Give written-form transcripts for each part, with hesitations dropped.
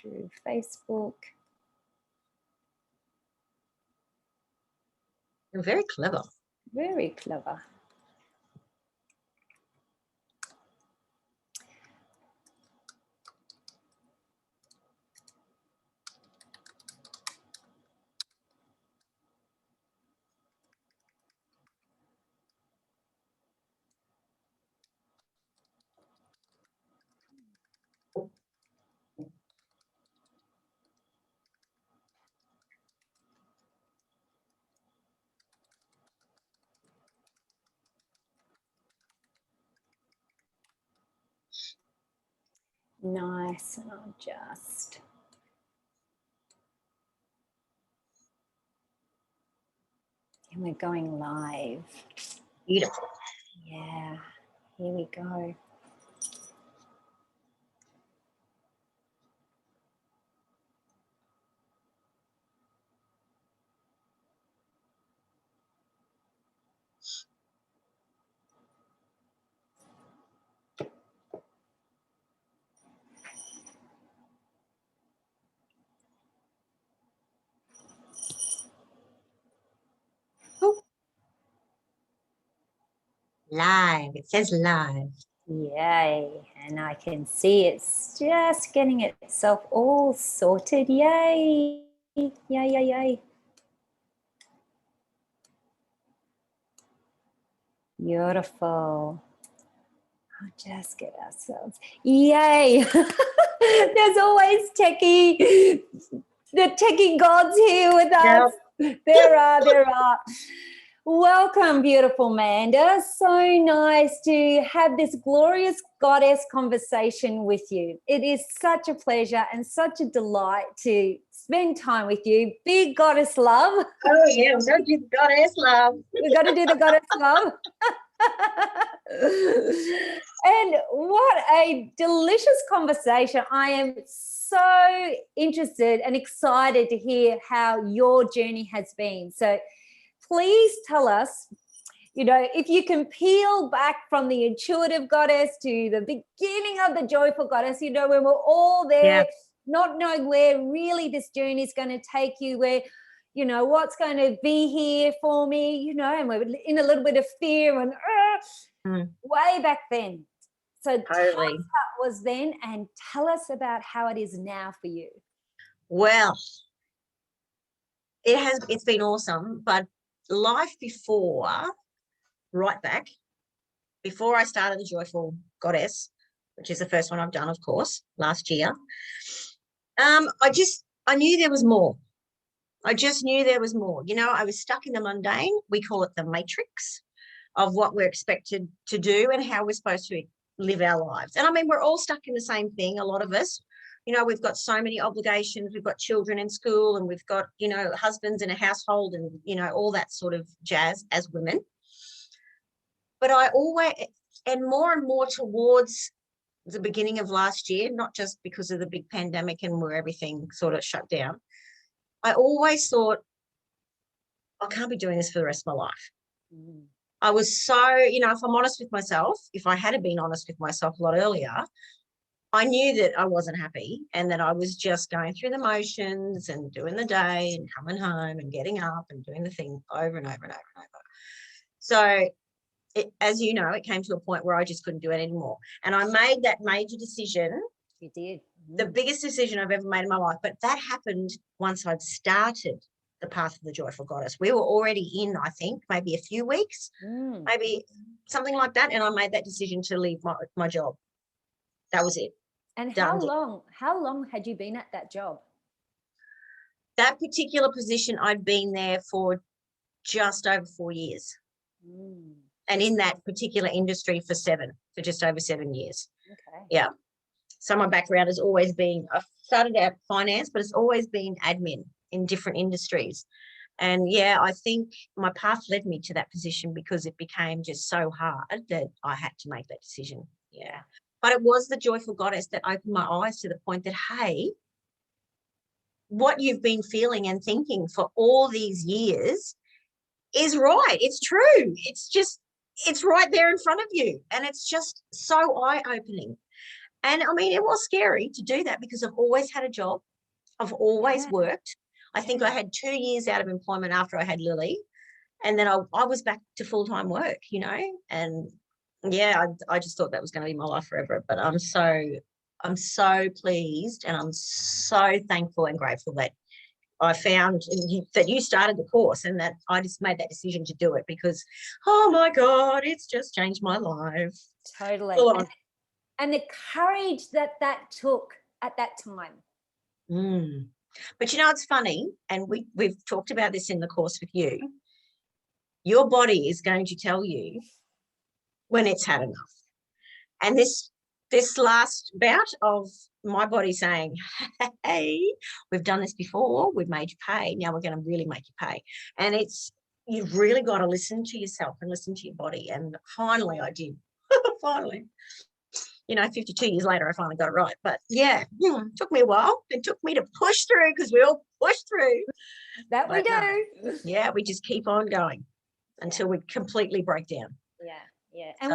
through Facebook. You're very clever. Very clever. Nice, and I'll just and we're going live. Beautiful. Yeah, here we go. Live. It says live. Yay, and I can see it's just getting itself all sorted. Yay, yay, yay, yay. Beautiful. I'll just get ourselves. Yay. There's always the techie gods here with us. Yep. There are. Welcome, beautiful Amanda. So nice to have this glorious goddess conversation with you. It is such a pleasure and such a delight to spend time with you. Big goddess love. Oh, yeah, we've got to do the goddess love. We've got to do the goddess love. And what a delicious conversation. I am so interested and excited to hear how your journey has been. So please tell us, if you can peel back from the intuitive goddess to the beginning of the joyful goddess, when we're all there, not knowing where really this journey is going to take you, where, what's going to be here for me, and we're in a little bit of fear and way back then. So totally. Tell us how it was then and tell us about how it is now for you. Well, it's been awesome, but life before, right back, before I started the Joyful Goddess, which is the first one I've done, of course, last year, I knew there was more. I just knew there was more. I was stuck in the mundane. We call it the matrix of what we're expected to do and how we're supposed to live our lives. And I mean, we're all stuck in the same thing, a lot of us. We've got so many obligations. We've got children in school and we've got, husbands in a household and, all that sort of jazz as women. But I always, and more towards the beginning of last year, not just because of the big pandemic and where everything sort of shut down, I always thought, I can't be doing this for the rest of my life. Mm. I was so, if I'm honest with myself, if I had been honest with myself a lot earlier, I knew that I wasn't happy and that I was just going through the motions and doing the day and coming home and getting up and doing the thing over and over and over and over. So, as you know, it came to a point where I just couldn't do it anymore. And I made that major decision. You did. The biggest decision I've ever made in my life. But that happened once I'd started the path of the Joyful Goddess. We were already in, I think, maybe a few weeks, maybe something like that. And I made that decision to leave my job. That was it. And how long had you been at that job? That particular position, I'd been there for just over 4 years. Mm. And in that particular industry for just over 7 years. Okay. Yeah. So my background has always been, I started out finance, but it's always been admin in different industries. And yeah, I think my path led me to that position because it became just so hard that I had to make that decision. Yeah. But it was the Joyful Goddess that opened my eyes to the point that, hey, what you've been feeling and thinking for all these years is right. It's true. It's right there in front of you. And it's just so eye-opening. And I mean, it was scary to do that because I've always had a job. I've always worked. I think I had 2 years out of employment after I had Lily. And then I was back to full-time work, you know, and yeah, I just thought that was going to be my life forever. But I'm so pleased, and I'm so thankful and grateful that I found that you started the course, and that I just made that decision to do it because, oh my God, it's just changed my life. Totally. And the courage that took at that time. But you know, it's funny, and we've talked about this in the course with you. Your body is going to tell you when it's had enough. And this last bout of my body saying, hey, we've done this before, we've made you pay, now we're going to really make you pay. And you've really got to listen to yourself and listen to your body. And finally I did. Finally. You know, 52 years later, I finally got it right. But yeah, it took me a while. It took me to push through, because we all push through. That we do. Yeah, we just keep on going until we completely break down. Yeah. And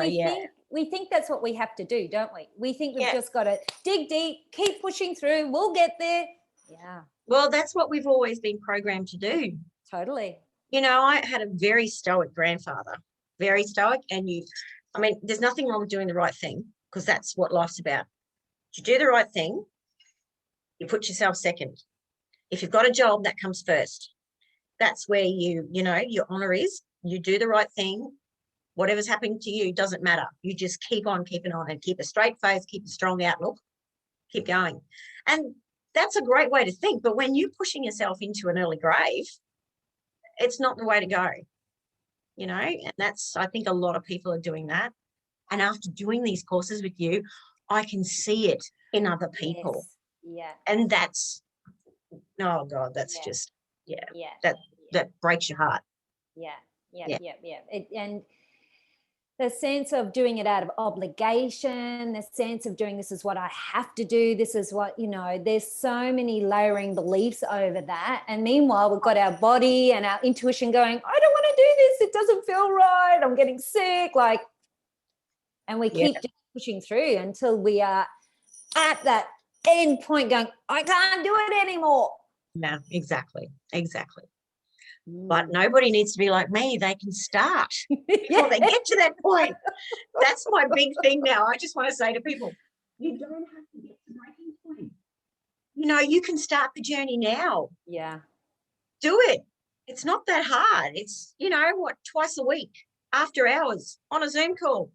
we think that's what we have to do, don't we? We think we've just got to dig deep, keep pushing through, we'll get there. Yeah. Well, that's what we've always been programmed to do. Totally. You know, I had a very stoic grandfather, very stoic. And I mean, there's nothing wrong with doing the right thing, because that's what life's about. You do the right thing, you put yourself second. If you've got a job, that comes first. That's where you know, your honor is. You do the right thing. Whatever's happening to you doesn't matter. You just keep on keeping on, and keep a straight face, keep a strong outlook, keep going. And that's a great way to think. But when you're pushing yourself into an early grave, it's not the way to go, you know. And I think a lot of people are doing that. And after doing these courses with you, I can see it in other people. Yes. Yeah. And oh God, that's just, that breaks your heart. Yeah. And the sense of doing it out of obligation, the sense of doing, this is what I have to do, this is what, you know, there's so many layering beliefs over that. And meanwhile, we've got our body and our intuition going, I don't want to do this, it doesn't feel right, I'm getting sick, and we keep just pushing through until we are at that end point going, I can't do it anymore. No, exactly. But nobody needs to be like me. They can start before they get to that point. That's my big thing now. I just want to say to people, you don't have to get to the breaking point. You know, you can start the journey now. Yeah. Do it. It's not that hard. It's, you know, twice a week, after hours, on a Zoom call.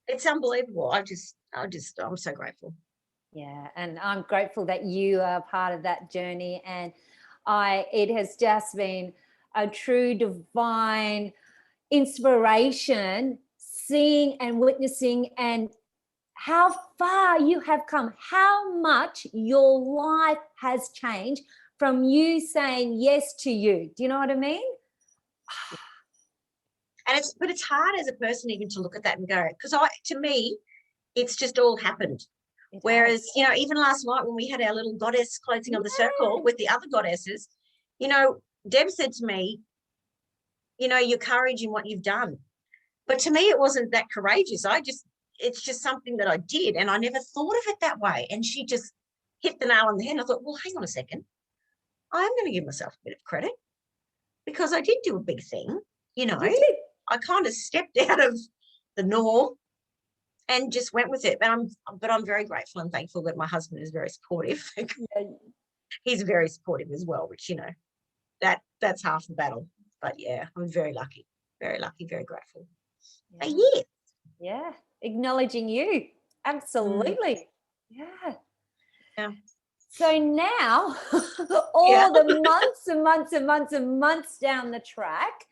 It's unbelievable. I'm so grateful. Yeah. And I'm grateful that you are part of that journey. And it has just been a true divine inspiration, seeing and witnessing, and how far you have come, how much your life has changed from you saying yes to you. Do you know what I mean? And it's hard as a person even to look at that and go, because to me, it's just all happened. Whereas, you know, even last night when we had our little goddess closing of the circle with the other goddesses, you know, Deb said to me, you know, your courage in what you've done. But to me, it wasn't that courageous. It's just something that I did, and I never thought of it that way. And she just hit the nail on the head. And I thought, well, hang on a second. I'm going to give myself a bit of credit, because I did do a big thing, you know. I kind of stepped out of the norm and just went with it. But I'm very grateful and thankful that my husband is very supportive. He's very supportive as well, which, you know, that's half the battle. But yeah, I'm very lucky, very grateful. Yeah. Acknowledging you. Absolutely. Yeah. So now, all the months and months and months and months down the track,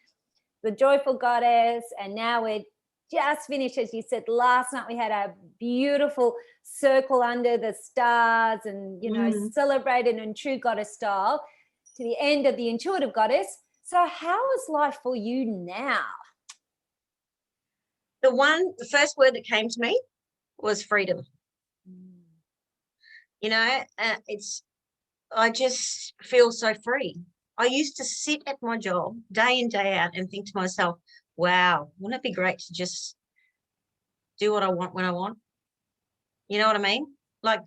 the Joyful Goddess, and now we're just finished, as you said, last night we had a beautiful circle under the stars and, you know, celebrated in true goddess style to the end of the Intuitive Goddess. So how is life for you now? The first word that came to me was freedom. You know, I just feel so free. I used to sit at my job day in, day out and think to myself, wow, wouldn't it be great to just do what I want when I want? You know what I mean? Like,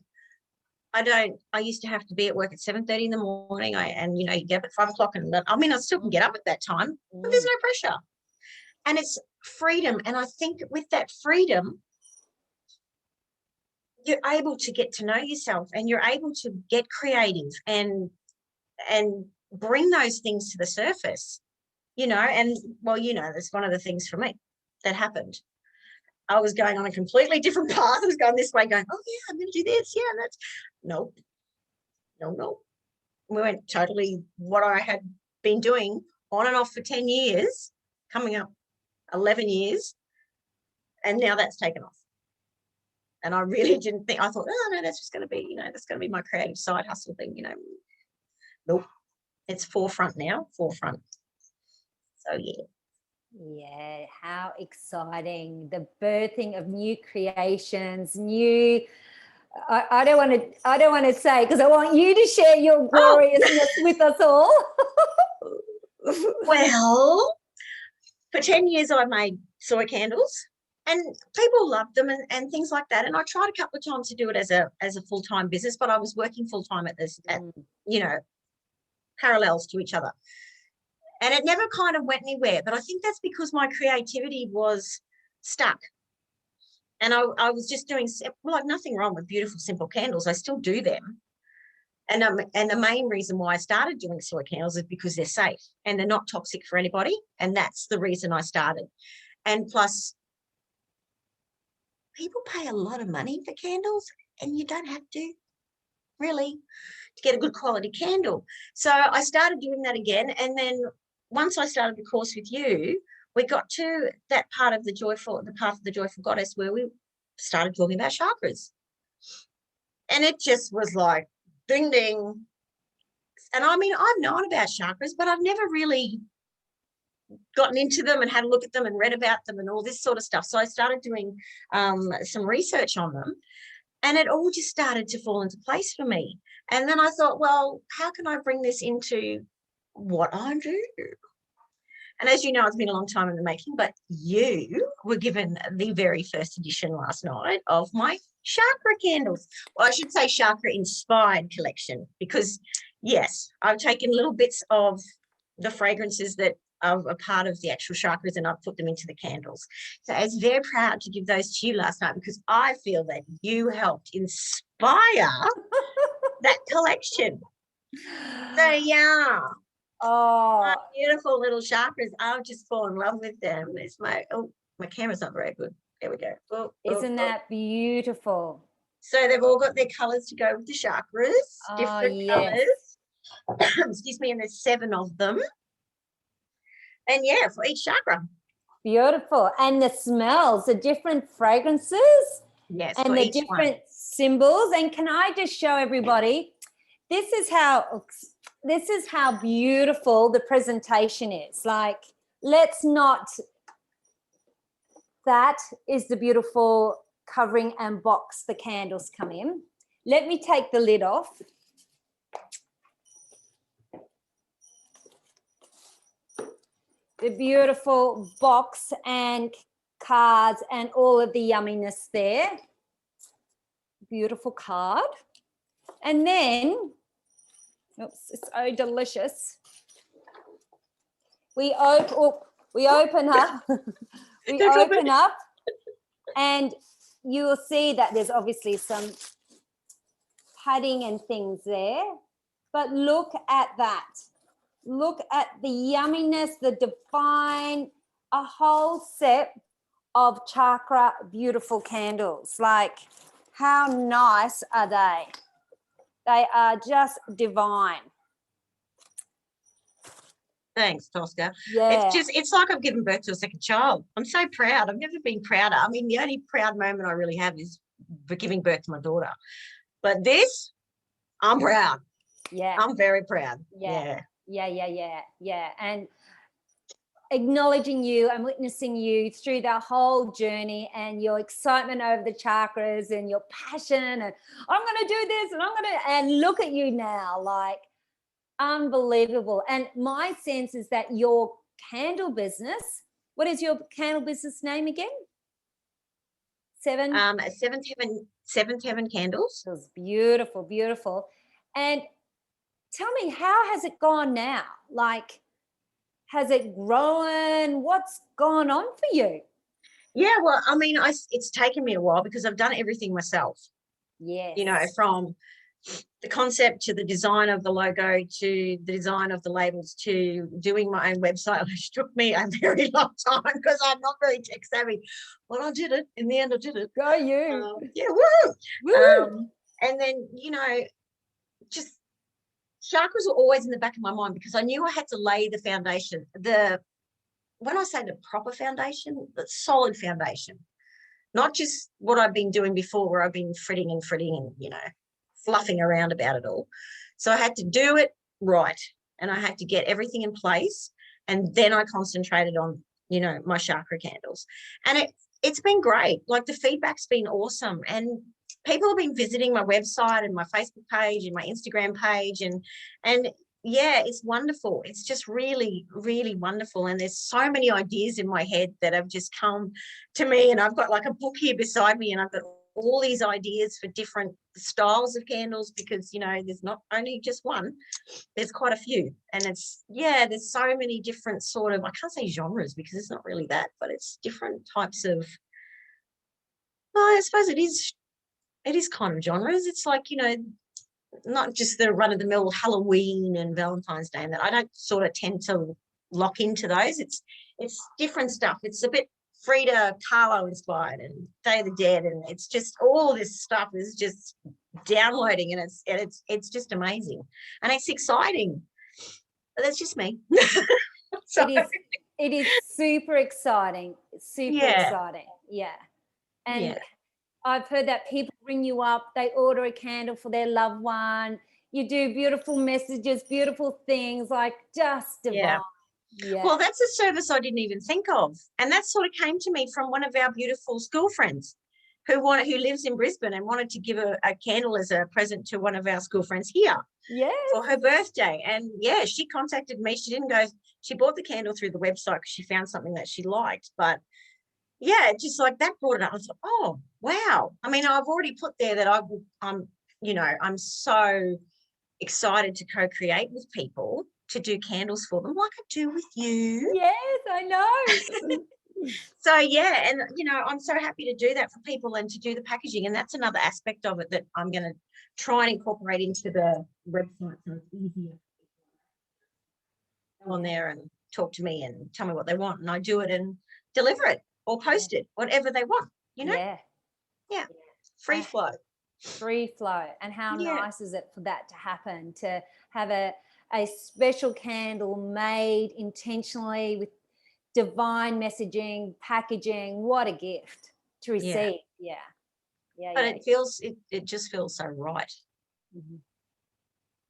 I used to have to be at work at 7:30 in the morning. You get up at 5 o'clock, and I still can get up at that time, but there's no pressure. And it's freedom. And I think with that freedom, you're able to get to know yourself, and you're able to get creative and bring those things to the surface, and that's one of the things for me that happened. I was going on a completely different path. I was going this way, going, oh yeah, I'm going to do this. Yeah, that's no. We went totally what I had been doing on and off for 10 years, coming up 11 years. And now that's taken off. And I really didn't think, I thought, oh no, that's just going to be, that's going to be my creative side hustle thing, Nope. It's forefront now, forefront. So yeah. Yeah, how exciting. The birthing of new creations, new I don't want to say, because I want you to share your gloriousness with us all. Well, for 10 years I made soy candles, and people loved them and things like that. And I tried a couple of times to do it as a full-time business, but I was working full-time at parallels to each other. And it never kind of went anywhere. But I think that's because my creativity was stuck. And I was just doing, nothing wrong with beautiful, simple candles. I still do them. And the main reason why I started doing soy candles is because they're safe and they're not toxic for anybody. And that's the reason I started. And plus, people pay a lot of money for candles, and you don't have to, really, to get a good quality candle. So I started doing that again. And then once I started the course with you, we got to that part of the path of the joyful goddess, where we started talking about chakras. And it just was like, ding, ding. And I've known about chakras, but I've never really gotten into them and had a look at them and read about them and all this sort of stuff. So I started doing some research on them, and it all just started to fall into place for me. And then I thought, well, how can I bring this into what I do? And as you know, it's been a long time in the making, but you were given the very first edition last night of my chakra candles. Well, I should say chakra inspired collection, because yes, I've taken little bits of the fragrances that are a part of the actual chakras, and I've put them into the candles. So I was very proud to give those to you last night, because I feel that you helped inspire that collection. So yeah. Oh, beautiful little chakras. I've just fallen in love with them. It's my camera's not very good. There we go. Isn't that beautiful? So they've all got their colors to go with the chakras, different colors. Excuse me, and there's 7 of them. And yeah, for each chakra. Beautiful. And the smells, the different fragrances. Yes, and the different symbols. And can I just show everybody, this is how beautiful the presentation is. Like, that is the beautiful covering and box the candles come in. Let me take the lid off. The beautiful box and cards and all of the yumminess there. Beautiful card. And then, oops, it's so delicious. We open up. We open up, and you will see that there's obviously some padding and things there. But look at that. Look at the yumminess, the divine, a whole set of chakra beautiful candles. Like, how nice are they? They are just divine. Thanks, Tosca. Yeah. It's like I've given birth to a second child. I'm so proud. I've never been prouder. I mean, the only proud moment I really have is for giving birth to my daughter. But this, I'm proud. Yeah. I'm very proud. Yeah. And acknowledging you and witnessing you through that whole journey, and your excitement over the chakras and your passion, and I'm going to do this and look at you now, like, unbelievable. And my sense is that your candle business, what is your candle business name again? 7? Seventh heaven candles. It was beautiful, beautiful. And tell me, how has it gone now? Like, has it grown? What's gone on for you? Yeah, well, I mean, it's taken me a while because I've done everything myself. Yes. You know, from the concept to the design of the logo to the design of the labels to doing my own website, which took me a very long time because I'm not very tech savvy. But I did it. In the end, I did it. Go you. Yeah, woo! Woo! And then, you know, just chakras were always in the back of my mind because I knew I had to lay the foundation. When I say the proper foundation, the solid foundation, not just what I've been doing before where I've been fretting and, you know, fluffing around about it all. So I had to do it right and I had to get everything in place. And then I concentrated on, you know, my chakra candles. And it's been great. Like the feedback's been awesome. And people have been visiting my website and my Facebook page and my Instagram page. And yeah, it's wonderful. It's just really, really wonderful. And there's so many ideas in my head that have just come to me. And I've got like a book here beside me and I've got all these ideas for different styles of candles because, you know, there's not only just one, there's quite a few. And there's so many different sort of, I can't say genres because it's not really that, but it's different types of, well, I suppose it is kind of genres. It's like, you know, not just the run-of-the-mill Halloween and Valentine's Day, and that I don't sort of tend to lock into those. It's different stuff. It's a bit Frida Kahlo inspired and Day of the Dead, and it's just all this stuff is just downloading, and it's just amazing, and it's exciting. But that's just me. So, it is super exciting. Exciting. Yeah. And yeah. I've heard that people ring you up, they order a candle for their loved one. You do beautiful messages, beautiful things, like just divine. Yeah. Yeah. Well, that's a service I didn't even think of. And that sort of came to me from one of our beautiful school friends who lives in Brisbane and wanted to give a candle as a present to one of our school friends here. Yes. For her birthday. And yeah, she contacted me. She bought the candle through the website because she found something that she liked. But yeah, just like that brought it up. I was like, oh, wow. I mean, I've already put there that I'm so excited to co-create with people to do candles for them like I do with you. Yes, I know. So yeah, and you know, I'm so happy to do that for people and to do the packaging. And that's another aspect of it that I'm going to try and incorporate into the website so it's easier. Go on there and talk to me and tell me what they want, and I do it and deliver it or post it, whatever they want, you know? Yeah. Free flow. Free flow. And how nice is it for that to happen, to have a special candle made intentionally with divine messaging, packaging. What a gift to receive. Yeah. But it just feels so right. Mm-hmm.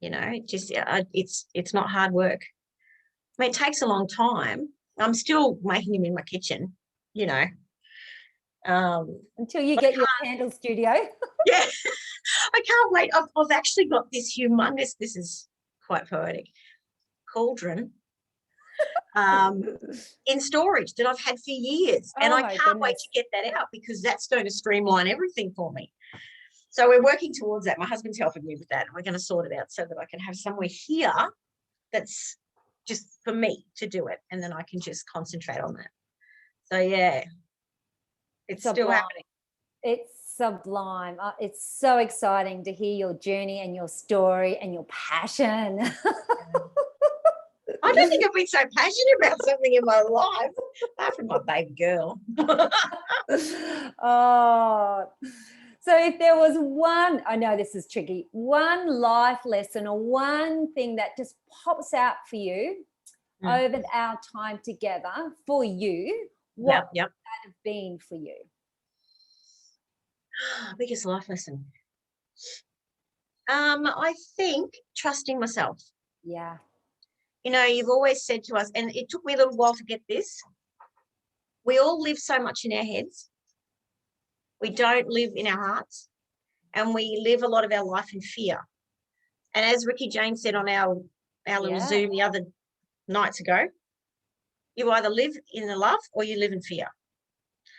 You know, it's not hard work. I mean, it takes a long time. I'm still making them in my kitchen, you know. Until you get your candle studio. Yeah, I can't wait. I've actually got this humongous, this is quite poetic, cauldron in storage that I've had for years. And I can't wait to get that out because that's going to streamline everything for me. So we're working towards that. My husband's helping me with that. And we're going to sort it out so that I can have somewhere here that's just for me to do it. And then I can just concentrate on that. So, yeah, it's still happening. It's sublime. It's so exciting to hear your journey and your story and your passion. I don't think I've been so passionate about something in my life, apart from my baby girl. Oh, so if there was one, I know this is tricky, one life lesson or one thing that just pops out for you over our time together for you, what would that have been for you? Biggest life lesson. I think trusting myself. Yeah. You know, you've always said to us, and it took me a little while to get this, we all live so much in our heads. We don't live in our hearts, and we live a lot of our life in fear. And as Ricky Jane said on our little Zoom the other nights ago, you either live in the love or you live in fear.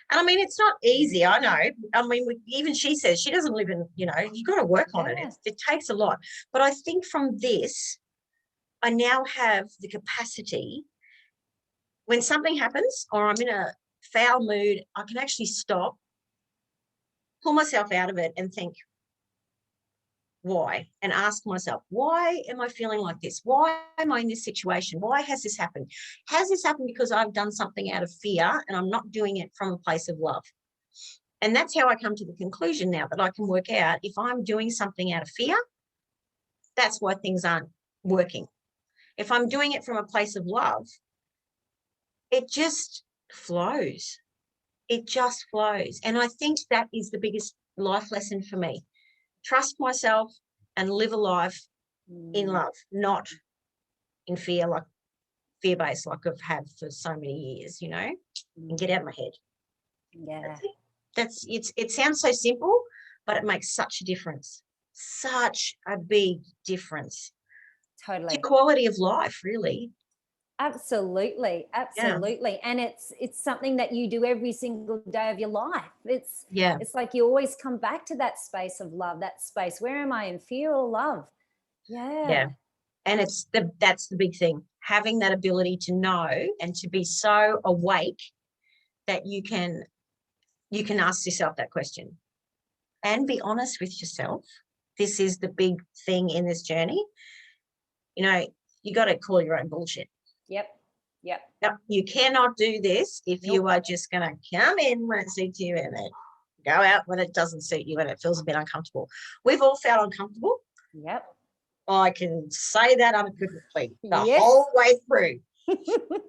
And I mean, it's not easy. I know. I mean, even she says she doesn't live in, you've got to work on it. It takes a lot. But I think from this, I now have the capacity, when something happens or I'm in a foul mood, I can actually stop, pull myself out of it and think, why? And ask myself, why am I feeling like this? Why am I in this situation? Why has this happened? Has this happened because I've done something out of fear and I'm not doing it from a place of love? And that's how I come to the conclusion now, that I can work out if I'm doing something out of fear, that's why things aren't working. If I'm doing it from a place of love, it just flows. It just flows. And I think that is the biggest life lesson for me. Trust myself and live a life in love, not in fear, like fear-based, like I've had for so many years, and get out of my head. Yeah. It sounds so simple, but it makes such a difference. Such a big difference. Totally. To quality of life, really. Absolutely. Yeah. And it's something that you do every single day of your life. It's like you always come back to that space of love, that space. Where am I, in fear or love? Yeah. And that's the big thing, having that ability to know and to be so awake that you can ask yourself that question and be honest with yourself. This is the big thing in this journey. You got to call your own bullshit. Yep. You cannot do this if you are just going to come in when it suits you and then go out when it doesn't suit you and it feels a bit uncomfortable. We've all felt uncomfortable. Yep. I can say that unequivocally the whole way through.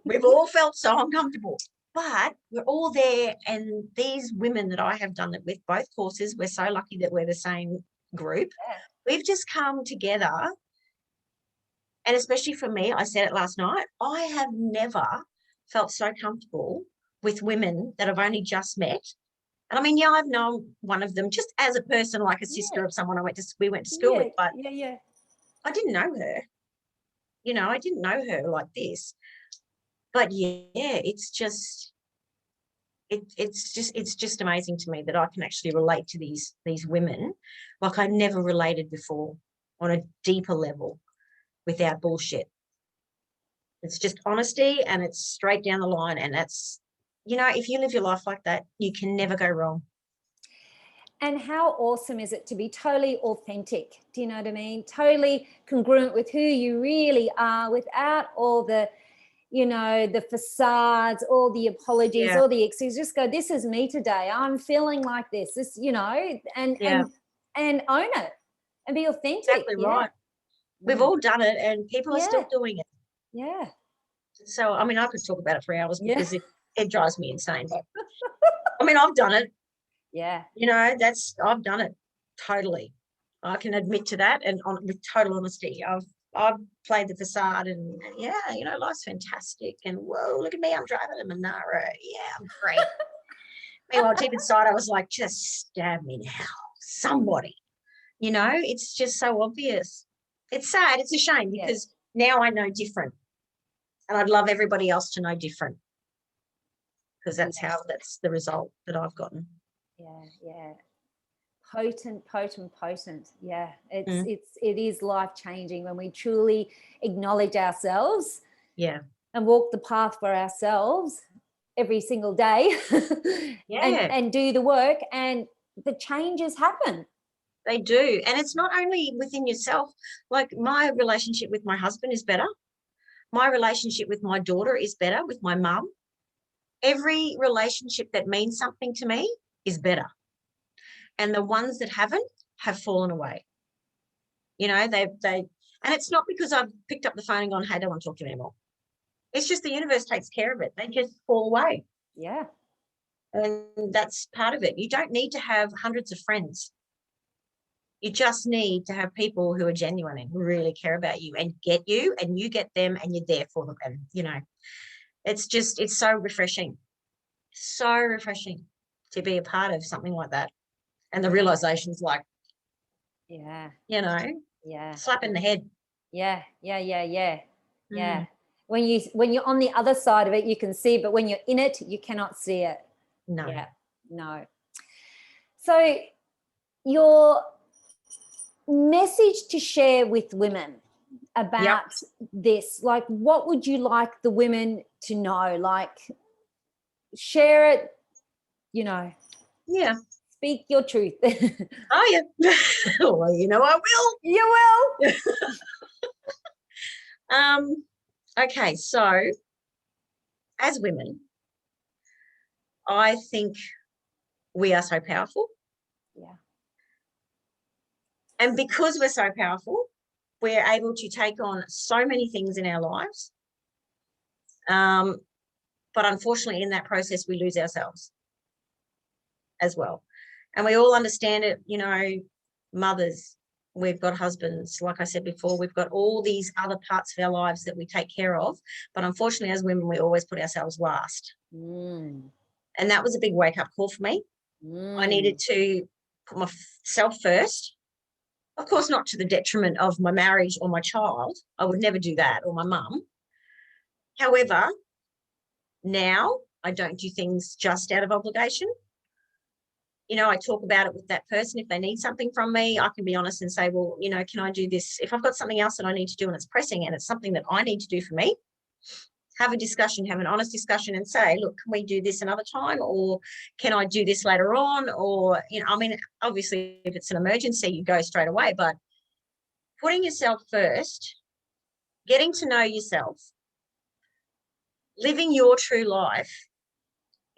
We've all felt so uncomfortable, but we're all there. And these women that I have done it with, both courses, we're so lucky that we're the same group. Yeah. We've just come together. And especially for me, I said it last night, I have never felt so comfortable with women that I've only just met. And I mean, I've known one of them just as a person, like a sister of someone we went to school with, but I didn't know her. I didn't know her like this. But it's just amazing to me that I can actually relate to these women like I never related before on a deeper level, without bullshit. It's just honesty and it's straight down the line. And that's, if you live your life like that, you can never go wrong. And how awesome is it to be totally authentic? Do you know what I mean? Totally congruent with who you really are, without all the, the facades, all the apologies, all the excuses. Just go, this is me today. I'm feeling like this, and own it and be authentic. Exactly right. We've all done it and people are still doing it. Yeah. So, I mean, I could talk about it for hours because it drives me insane. But, I mean, I've done it. Yeah. I've done it totally. I can admit to that, and with total honesty. I've played the facade and life's fantastic. And whoa, look at me, I'm driving a Monaro. Yeah, I'm great. Meanwhile, deep inside, I was like, just stab me now. Somebody. It's just so obvious. It's sad. It's a shame because now I know different. And I'd love everybody else to know different, because that's the result that I've gotten. Yeah. Potent. Yeah. It is life-changing when we truly acknowledge ourselves. Yeah. And walk the path for ourselves every single day. and do the work, and the changes happen. They do. And it's not only within yourself. Like, my relationship with my husband is better. My relationship with my daughter is better, with my mum. Every relationship that means something to me is better. And the ones that haven't have fallen away. And it's not because I've picked up the phone and gone, hey, I don't want to talk to you anymore. It's just the universe takes care of it. They just fall away. Yeah. And that's part of it. You don't need to have hundreds of friends. You just need to have people who are genuine and really care about you and get you, and you get them, and you're there for them. And, it's so refreshing. So refreshing to be a part of something like that. And the realization's like, slap in the head. Yeah. When you're on the other side of it, you can see, but when you're in it, you cannot see it. No. Yeah, no. So your message to share with women about this, like, what would you like the women to know? Like, share it, you know. Yeah. Speak your truth. Oh, yeah. Well, you know I will. You will. Okay, so as women, I think we are so powerful. Yeah. And because we're so powerful, we're able to take on so many things in our lives. But unfortunately, in that process, we lose ourselves as well. And we all understand it, you know, mothers, we've got husbands, like I said before, we've got all these other parts of our lives that we take care of. But unfortunately, as women, we always put ourselves last. And that was a big wake-up call for me. I needed to put myself first. Of course, not to the detriment of my marriage or my child. I would never do that, or my mum. However, now I don't do things just out of obligation. You know, I talk about it with that person. If they need something from me, I can be honest and say, well, you know, can I do this? If I've got something else that I need to do and it's pressing and it's something that I need to do for me, have a discussion, have an honest discussion and say, look, can we do this another time? Or can I do this later on? Or, you know, I mean, obviously if it's an emergency, you go straight away, but putting yourself first, getting to know yourself, living your true life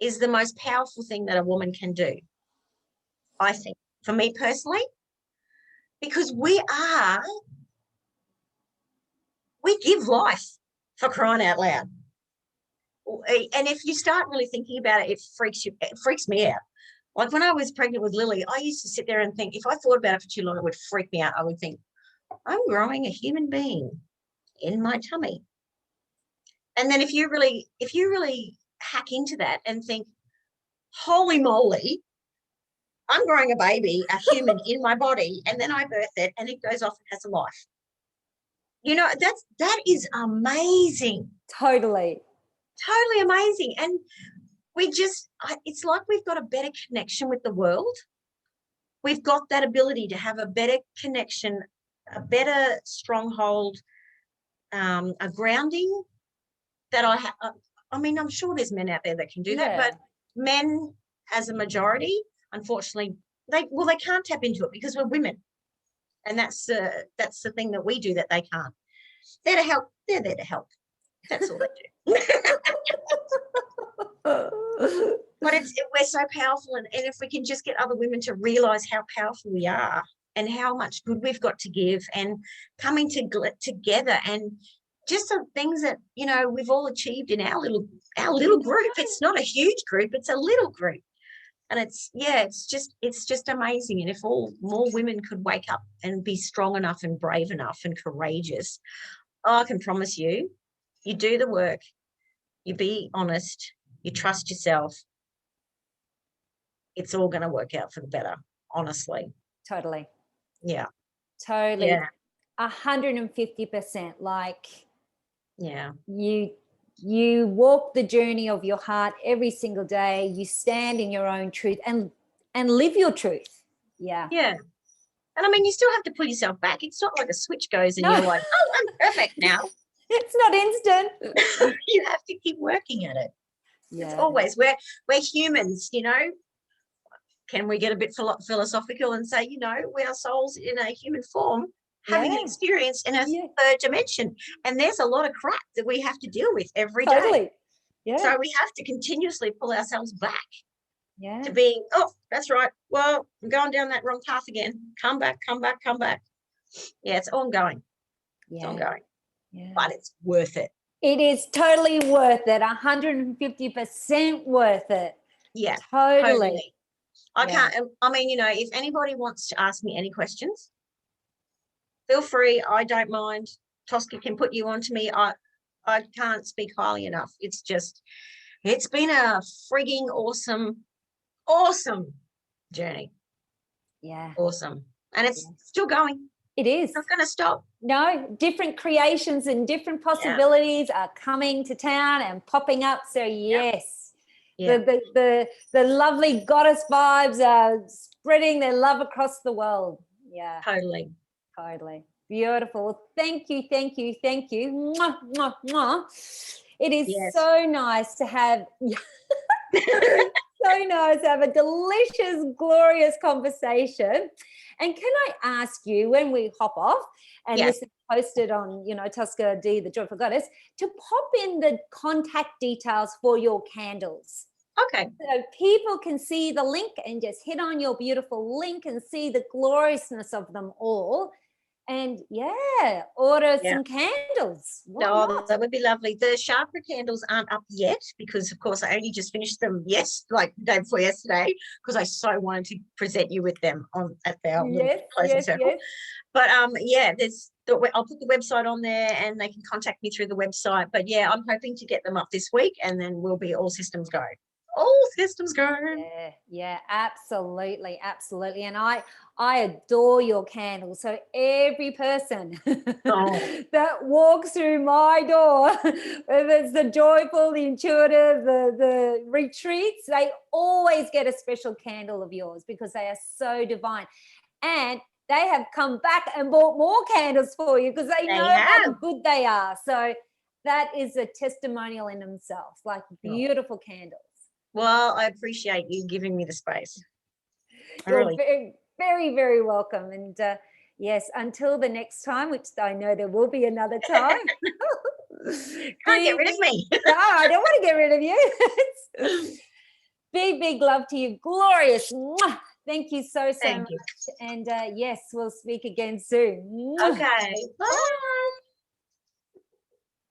is the most powerful thing that a woman can do, I think, for me personally, because we give life, for crying out loud. And if you start really thinking about it, it freaks me out. Like when I was pregnant with Lily, I used to sit there and think, if I thought about it for too long, it would freak me out. I would think, I'm growing a human being in my tummy. And then if you really hack into that and think, holy moly, I'm growing a baby, a human in my body, and then I birth it and it goes off and has a life. You know, that is amazing. Totally Amazing. And it's like we've got a better connection with the world. We've got that ability to have a better connection, a better stronghold, a grounding that I mean, I'm sure there's men out there that can do that, but men as a majority, unfortunately, they can't tap into it because we're women. And that's the thing that we do that they can't. They're to help. They're there to help. That's all they do. But we're so powerful, and if we can just get other women to realise how powerful we are and how much good we've got to give, and coming together, and just some things that, you know, we've all achieved in our little group. It's not a huge group; it's a little group, and it's just amazing. And if more women could wake up and be strong enough and brave enough and courageous, I can promise you, you do the work, you be honest, you trust yourself, it's all going to work out for the better, honestly. Totally. Yeah. Totally. Yeah. 150%. Like, yeah, you walk the journey of your heart every single day. You stand in your own truth and live your truth. Yeah. Yeah. And I mean, you still have to pull yourself back. It's not like a switch goes and you're like, oh, I'm perfect now. It's not instant. You have to keep working at it. Yeah. It's always, we're humans, you know. Can we get a bit philosophical and say, you know, we are souls in a human form having an experience in a third dimension, and there's a lot of crap that we have to deal with every day. Yeah. So we have to continuously pull ourselves back to being, oh, that's right, well, I'm going down that wrong path again. Come back. Yeah, it's ongoing. It's ongoing. Yeah. But it's worth it. It is totally worth it. 150% worth it. Yeah, totally. I can't, I mean, you know, if anybody wants to ask me any questions, feel free. I don't mind. Tosca can put you on to me. I can't speak highly enough. It's been a frigging awesome journey. Yeah. Awesome. And it's still going. It is. It's not going to stop. No, different creations and different possibilities are coming to town and popping up. So yes. Yeah. The lovely goddess vibes are spreading their love across the world. Yeah. Totally. Totally. Beautiful. Thank you. Thank you. Thank you. Mwah, mwah, mwah. It is Yes. so nice to have so nice to have a delicious, glorious conversation. And can I ask you, when we hop off, and Yes. this is posted on, Tosca D, the Joyful Goddess, to pop in the contact details for your candles. Okay. So people can see the link and just hit on your beautiful link and see the gloriousness of them all. And order some candles. Why No, not? that would be lovely. The chakra candles aren't up yet because, of course, I only just finished them the day before yesterday, because I so wanted to present you with them at our little closing circle. Yes. But I'll put the website on there and they can contact me through the website. But yeah, I'm hoping to get them up this week, and then we'll be all systems go. All systems go. Yeah, absolutely. And I adore your candles. So every person that walks through my door, whether it's the joyful, the intuitive, the retreats, they always get a special candle of yours because they are so divine. And they have come back and bought more candles for you because they know how good they are. So that is a testimonial in themselves, like beautiful candles. Well, I appreciate you giving me the space. You're very, very, very welcome. And yes, until the next time, which I know there will be another time. Can't get rid of me. No, I don't want to get rid of you. Big love to you. Glorious. Thank you so much. And yes, we'll speak again soon. Okay. Bye.